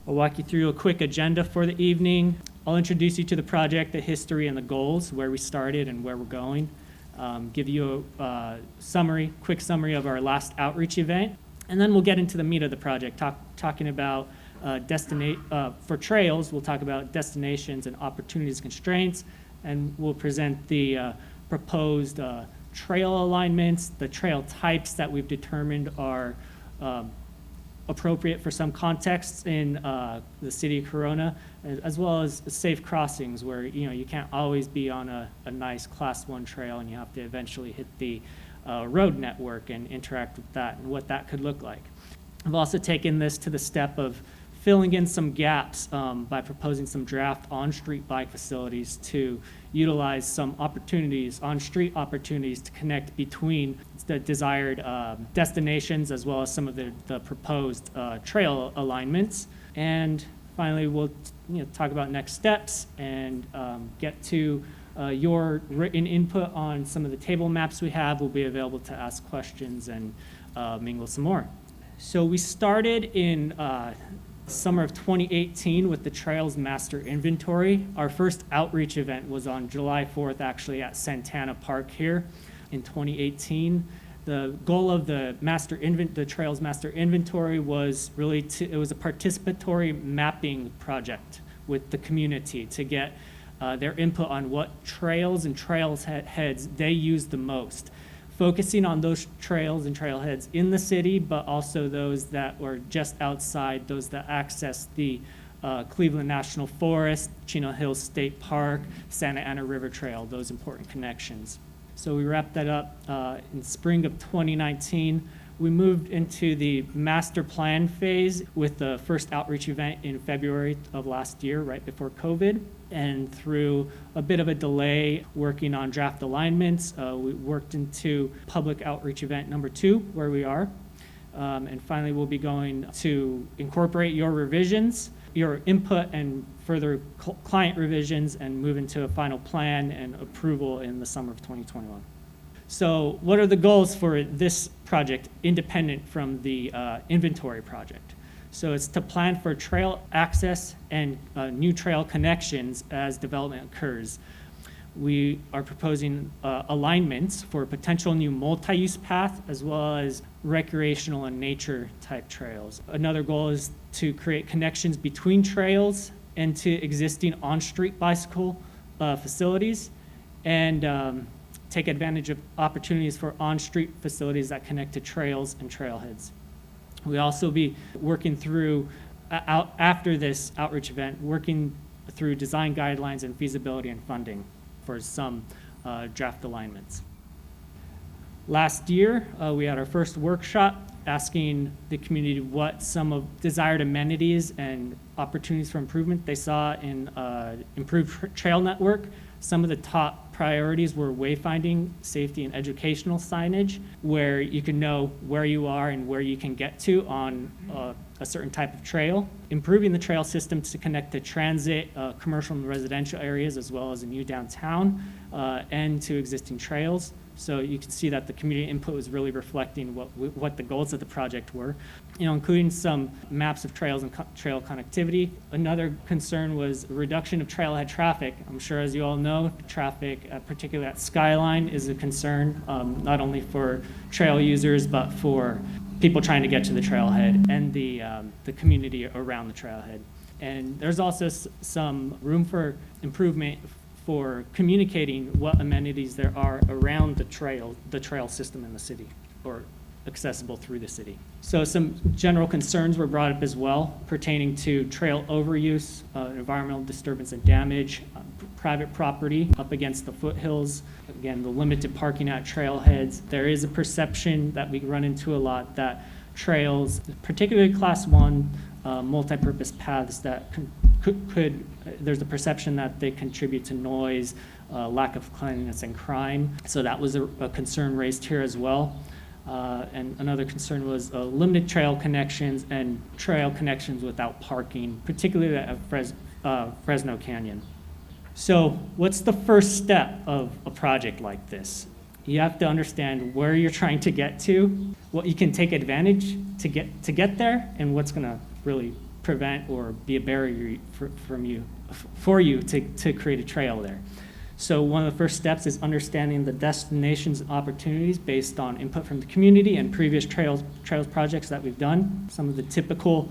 I'll walk you through a quick agenda for the evening. I'll introduce you to the project, the history and the goals, where we started and where we're going. Give you a quick summary of our last outreach event. And then we'll get into the meat of the project, talking about for trails. We'll talk about destinations and opportunities, constraints, and we'll present the proposed trail alignments, the trail types that we've determined are appropriate for some contexts in the city of Corona, as well as safe crossings where you can't always be on a nice class 1 trail, and you have to eventually hit the road network and interact with that and what that could look like. I've also taken this to the step of filling in some gaps by proposing some draft on-street bike facilities to utilize some opportunities, on-street opportunities, to connect between the desired destinations as well as some of the proposed trail alignments. And finally, we'll talk about next steps and get to your written input on some of the table maps we have. Will be available to ask questions and mingle some more. So we started in summer of 2018 with the Trails Master Inventory. Our first outreach event was on July 4th, actually at Santana Park here in 2018. The goal of the Trails Master Inventory was really it was a participatory mapping project with the community to get their input on what trails and trailheads they use the most, focusing on those trails and trailheads in the city, but also those that were just outside, those that access the Cleveland National Forest, Chino Hills State Park, Santa Ana River Trail, those important connections. So we wrapped that up in spring of 2019. We moved into the master plan phase with the first outreach event in February of last year, right before COVID. And through a bit of a delay working on draft alignments, we worked into public outreach event number 2, where we are. And finally, we'll be going to incorporate your revisions, your input and further client revisions, and move into a final plan and approval in the summer of 2021. So what are the goals for this project independent from the inventory project? So it's to plan for trail access and new trail connections as development occurs. We are proposing alignments for potential new multi-use path as well as recreational and nature type trails. Another goal is to create connections between trails and to existing on-street bicycle facilities, and take advantage of opportunities for on-street facilities that connect to trails and trailheads. We'll also be working through, after this outreach event, working through design guidelines and feasibility and funding for some draft alignments. Last year, we had our first workshop asking the community what some of desired amenities and opportunities for improvement they saw in improved trail network. Some of the top priorities were wayfinding, safety, and educational signage, where you can know where you are and where you can get to on a certain type of trail. Improving the trail system to connect to transit, commercial and residential areas, as well as a new downtown, and to existing trails. So you can see that the community input was really reflecting what the goals of the project were, including some maps of trails and trail connectivity. Another concern was reduction of trailhead traffic. I'm sure, as you all know, traffic, particularly at Skyline, is a concern, not only for trail users, but for people trying to get to the trailhead and the community around the trailhead. And there's also some room for improvement for communicating what amenities there are around the trail system in the city, or accessible through the city. So some general concerns were brought up as well pertaining to trail overuse, environmental disturbance and damage, private property up against the foothills, again, the limited parking at trailheads. There is a perception that we run into a lot that trails, particularly class 1 multi-purpose paths, that there's a perception that they contribute to noise, lack of cleanliness, and crime. So that was a concern raised here as well. And another concern was limited trail connections and trail connections without parking, particularly at Fresno Canyon. So what's the first step of a project like this? You have to understand where you're trying to get to, what you can take advantage to get there, and what's going to really prevent or be a barrier for you to create a trail there. So one of the first steps is understanding the destinations and opportunities based on input from the community and previous trails projects that we've done. Some of the typical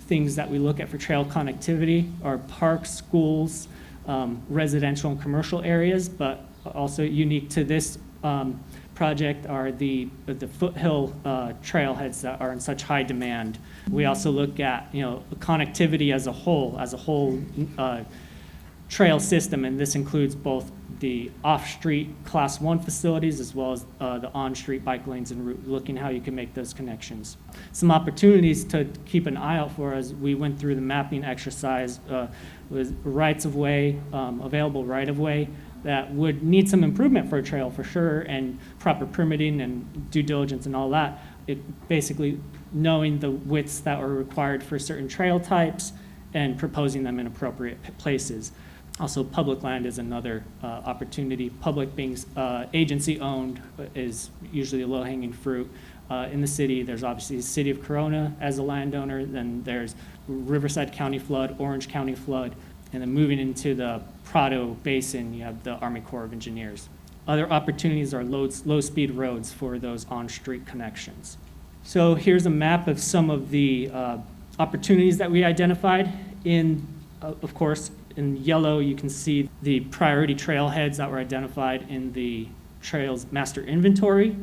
things that we look at for trail connectivity are parks, schools, residential and commercial areas, but also unique to this project are the foothill trailheads that are in such high demand. We also look at connectivity as a whole trail system, and this includes both the off-street Class 1 facilities as well as the on-street bike lanes and route, looking how you can make those connections. Some opportunities to keep an eye out for as we went through the mapping exercise was rights-of-way, available right-of-way that would need some improvement for a trail for sure, and proper permitting and due diligence and all that. It basically knowing the widths that are required for certain trail types and proposing them in appropriate places. Also, public land is another opportunity. Public being agency-owned is usually a low-hanging fruit. In the city, there's obviously the City of Corona as a landowner, then there's Riverside County Flood, Orange County Flood, and then moving into the Prado Basin, you have the Army Corps of Engineers. Other opportunities are low-speed roads for those on-street connections. So here's a map of some of the opportunities that we identified. Of course, in yellow, you can see the priority trailheads that were identified in the trails master inventory.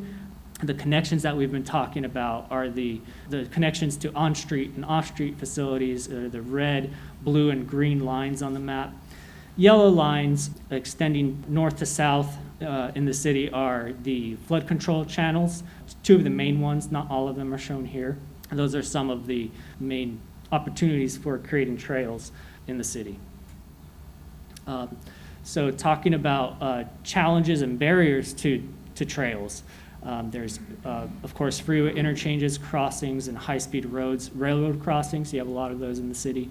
The connections that we've been talking about are the connections to on-street and off-street facilities, the red, blue, and green lines on the map. Yellow lines extending north to south in the city are the flood control channels. Two of the main ones, not all of them are shown here. Those are some of the main opportunities for creating trails in the city. So talking about challenges and barriers to trails. There's, of course, freeway interchanges, crossings, and high-speed roads, railroad crossings. You have a lot of those in the city.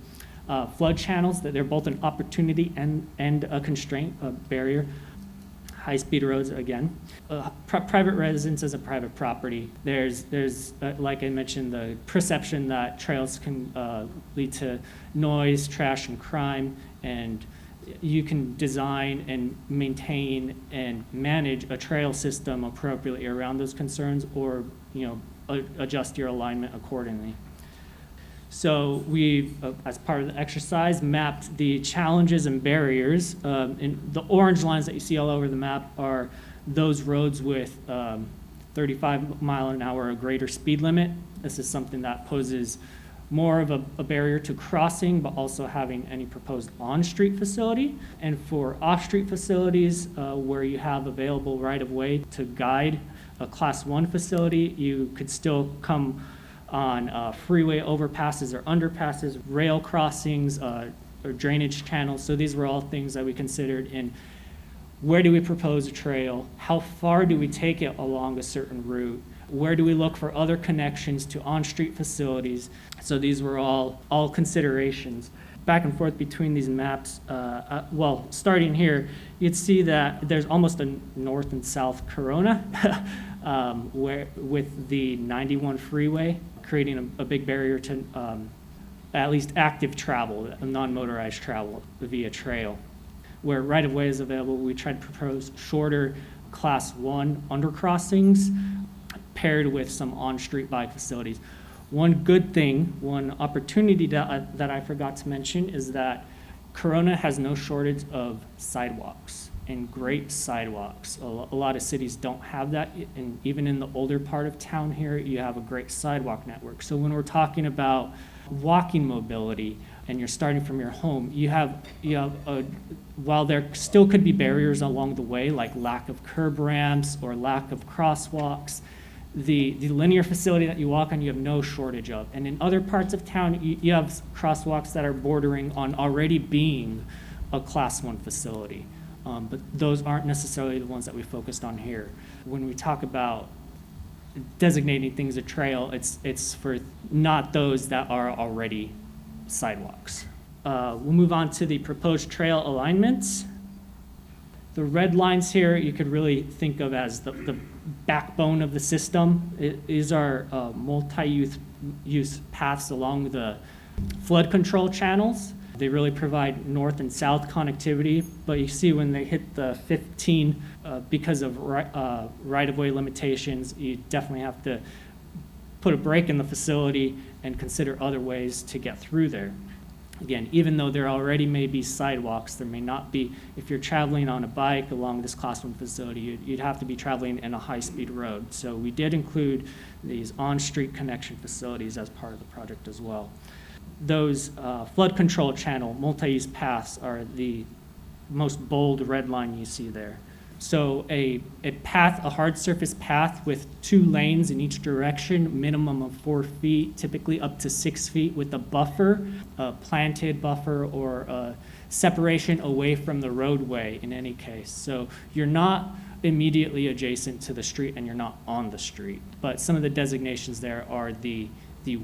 Flood channels, that they're both an opportunity and a constraint, a barrier. High-speed roads, again. Private residences and private property. There's like I mentioned, the perception that trails can lead to noise, trash, and crime, and you can design and maintain and manage a trail system appropriately around those concerns, or adjust your alignment accordingly. So we, as part of the exercise, mapped the challenges and barriers. And the orange lines that you see all over the map are those roads with 35 mile an hour or greater speed limit. This is something that poses more of a barrier to crossing, but also having any proposed on-street facility. And for off-street facilities, where you have available right-of-way to guide a Class 1 facility, you could still come on freeway overpasses or underpasses, rail crossings, or drainage channels. So these were all things that we considered in where do we propose a trail, how far do we take it along a certain route, where do we look for other connections to on-street facilities. So these were all considerations. Back and forth between these maps, well, starting here, you'd see that there's almost a north and south Corona where with the 91 freeway, creating a big barrier to at least active travel, non-motorized travel via trail. Where right-of-way is available, we tried to propose shorter Class 1 undercrossings paired with some on-street bike facilities. One good thing, one opportunity that I forgot to mention is that Corona has no shortage of sidewalks, and great sidewalks. A lot of cities don't have that, and even in the older part of town here, you have a great sidewalk network. So when we're talking about walking mobility, and you're starting from your home, while there still could be barriers along the way, like lack of curb ramps or lack of crosswalks, the linear facility that you walk on, you have no shortage of. And in other parts of town, you have crosswalks that are bordering on already being a Class 1 facility. But those aren't necessarily the ones that we focused on here. When we talk about designating things a trail, it's for not those that are already sidewalks. We'll move on to the proposed trail alignments. The red lines here you could really think of as the backbone of the system. These are multi-use paths along the Flood control channels, they really provide north and south connectivity, but you see when they hit the 15, because of right-of-way limitations, you definitely have to put a break in the facility and consider other ways to get through there. Again, even though there already may be sidewalks, there may not be, if you're traveling on a bike along this Class 1 facility, you'd have to be traveling in a high-speed road. So we did include these on-street connection facilities as part of the project as well. Those flood control channel multi-use paths are the most bold red line you see there. So a path, a hard surface path with 2 lanes in each direction, minimum of 4 feet, typically up to 6 feet with a buffer, a planted buffer or a separation away from the roadway in any case. So you're not immediately adjacent to the street and you're not on the street. But some of the designations there are the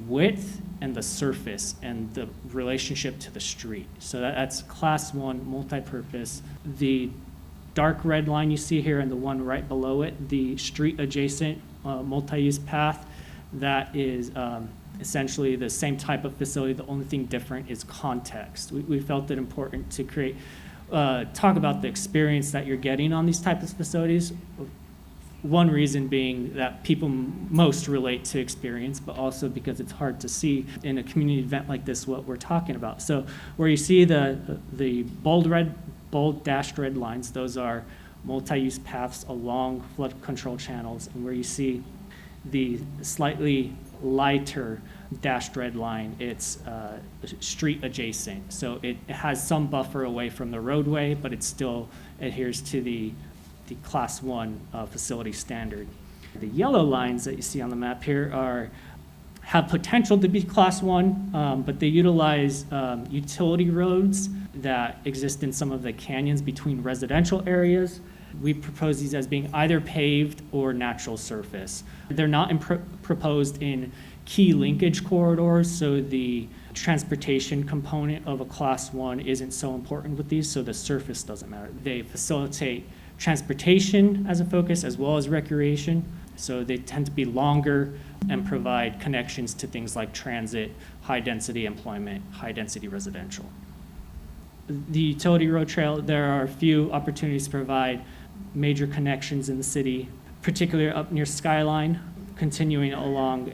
width and the surface and the relationship to the street. So that's Class 1 multi-purpose. The dark red line you see here and the one right below it, the street adjacent multi-use path, that is essentially the same type of facility. The only thing different is context. We felt it important to create, talk about the experience that you're getting on these types of facilities. One reason being that people most relate to experience, but also because it's hard to see in a community event like this what we're talking about. So where you see the bold dashed red lines, those are multi-use paths along flood control channels, and where you see the slightly lighter dashed red line, it's street adjacent. So it has some buffer away from the roadway, but it still adheres to the Class 1 facility standard. The yellow lines that you see on the map here have potential to be Class 1, but they utilize utility roads that exist in some of the canyons between residential areas. We propose these as being either paved or natural surface. They're not proposed in key linkage corridors, so the transportation component of a Class 1 isn't so important with these, so the surface doesn't matter. They facilitate transportation as a focus as well as recreation, so they tend to be longer and provide connections to things like transit, high-density employment, high-density residential. The utility road trail, there are a few opportunities to provide major connections in the city, particularly up near Skyline, continuing along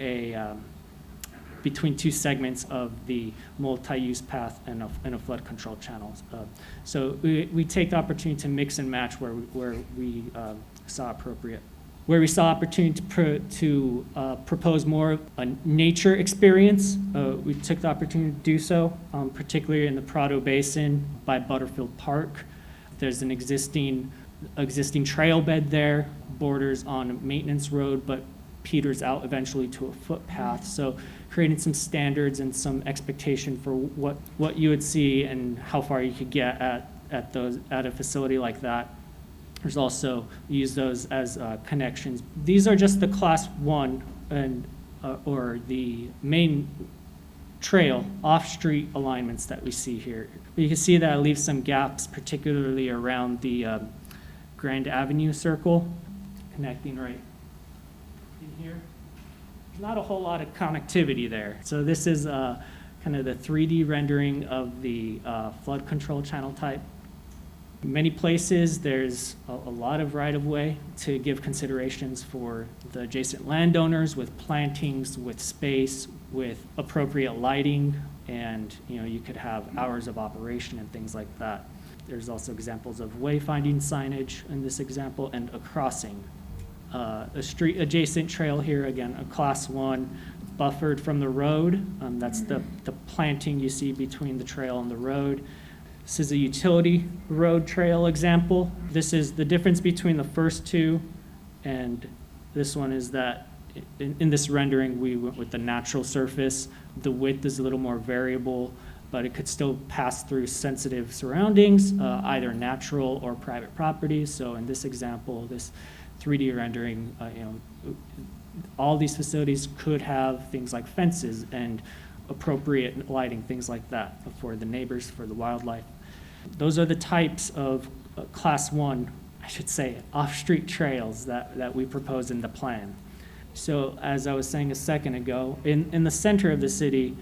between 2 segments of the multi-use path and a flood control channel. So we take the opportunity to mix and match where we saw appropriate. Where we saw opportunity to propose more of a nature experience, we took the opportunity to do so, particularly in the Prado Basin by Butterfield Park. There's an existing trail bed there, borders on a maintenance road, but peters out eventually to a footpath. So creating some standards and some expectation for what you would see and how far you could get at a facility like that. There's also, use those as connections. These are just the Class 1 and or the main trail off-street alignments that we see here. But you can see that it leaves some gaps, particularly around the Grand Avenue circle, connecting right in here. There's not a whole lot of connectivity there. So this is kind of the 3D rendering of the flood control channel type. In many places, there's a lot of right-of-way to give considerations for the adjacent landowners with plantings, with space, with appropriate lighting, and you could have hours of operation and things like that. There's also examples of wayfinding signage in this example and a crossing. A street adjacent trail here, again, a Class 1 buffered from the road. That's the planting you see between the trail and the road. This is a utility road trail example. This is the difference between the first 2 and this one is that in this rendering we went with the natural surface. The width is a little more variable, but it could still pass through sensitive surroundings, either natural or private property. So in this example, this 3D rendering, all these facilities could have things like fences and appropriate lighting, things like that for the neighbors, for the wildlife. Those are the types of Class 1, I should say, off-street trails that we propose in the plan. So as I was saying a second ago, in the center of the city,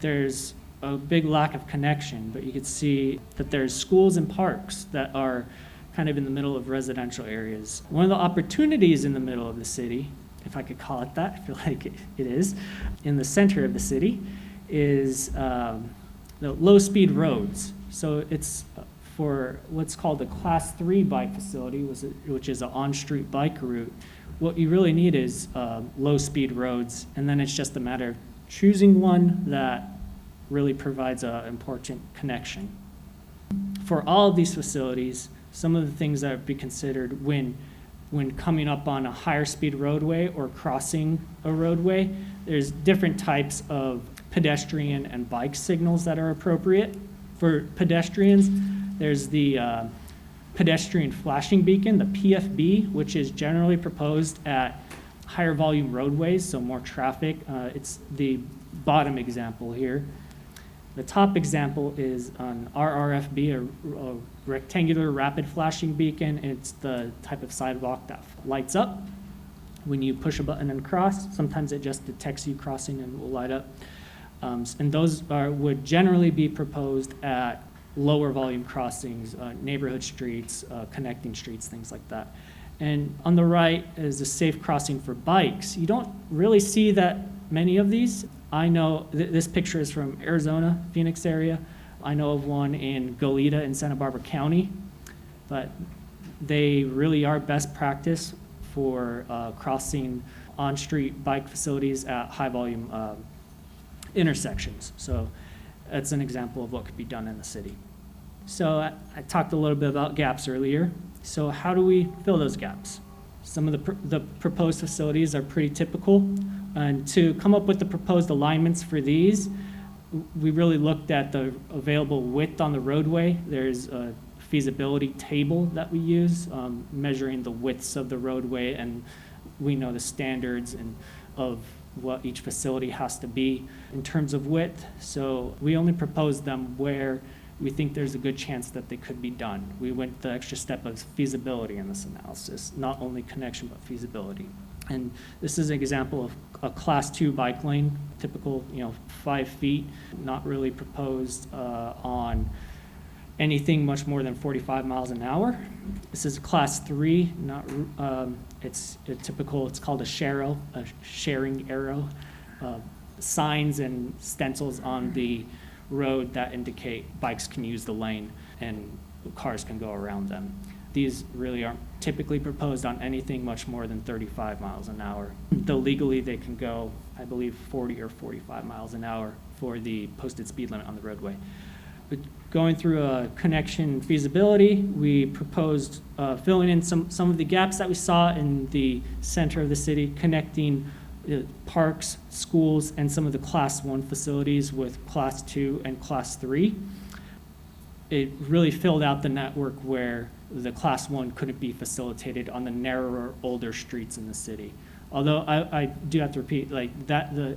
there's a big lack of connection, but you could see that there's schools and parks that are kind of in the middle of residential areas. One of the opportunities in the middle of the city, if I could call it that, I feel like it is, in the center of the city, is the low-speed roads. So it's for what's called a Class 3 bike facility, which is an on-street bike route. What you really need is low-speed roads, and then it's just a matter of choosing one that really provides an important connection. For all of these facilities, some of the things that would be considered when coming up on a higher speed roadway or crossing a roadway, there's different types of pedestrian and bike signals that are appropriate. For pedestrians, there's the pedestrian flashing beacon, the PFB, which is generally proposed at higher volume roadways, so more traffic. It's the bottom example here. The top example is an RRFB, a rectangular rapid flashing beacon. It's the type of sidewalk that lights up when you push a button and cross. Sometimes it just detects you crossing and will light up. And those would generally be proposed at lower volume crossings, neighborhood streets, connecting streets, things like that. And on the right is a safe crossing for bikes. You don't really see that many of these. I know this picture is from Arizona, Phoenix area. I know of one in Goleta in Santa Barbara County, but they really are best practice for crossing on-street bike facilities at high volume intersections. So that's an example of what could be done in the city. So I talked a little bit about gaps earlier. So how do we fill those gaps? Some of the proposed facilities are pretty typical. And to come up with the proposed alignments for these, we really looked at the available width on the roadway. There's a feasibility table that we use, measuring the widths of the roadway, and we know the standards and of what each facility has to be in terms of width. So we only proposed them where we think there's a good chance that they could be done. We went the extra step of feasibility in this analysis, not only connection, but feasibility. And this is an example of a Class 2 bike lane, typical, 5 feet, not really proposed on anything much more than 45 miles an hour. This is Class 3, it's typical, it's called a sharing arrow, signs and stencils on the road that indicate bikes can use the lane and cars can go around them. These really aren't typically proposed on anything much more than 35 miles an hour. Though legally they can go, I believe, 40 or 45 miles an hour for the posted speed limit on the roadway. But going through a connection feasibility, we proposed filling in some of the gaps that we saw in the center of the city, connecting parks, schools, and some of the Class 1 facilities with Class 2 and Class 3. It really filled out the network where the Class 1 couldn't be facilitated on the narrower, older streets in the city. Although I do have to repeat, like that,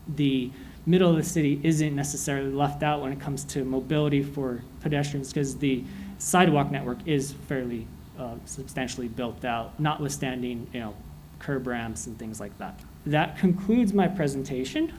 the middle of the city isn't necessarily left out when it comes to mobility for pedestrians, because the sidewalk network is fairly substantially built out, notwithstanding curb ramps and things like that. That concludes my presentation.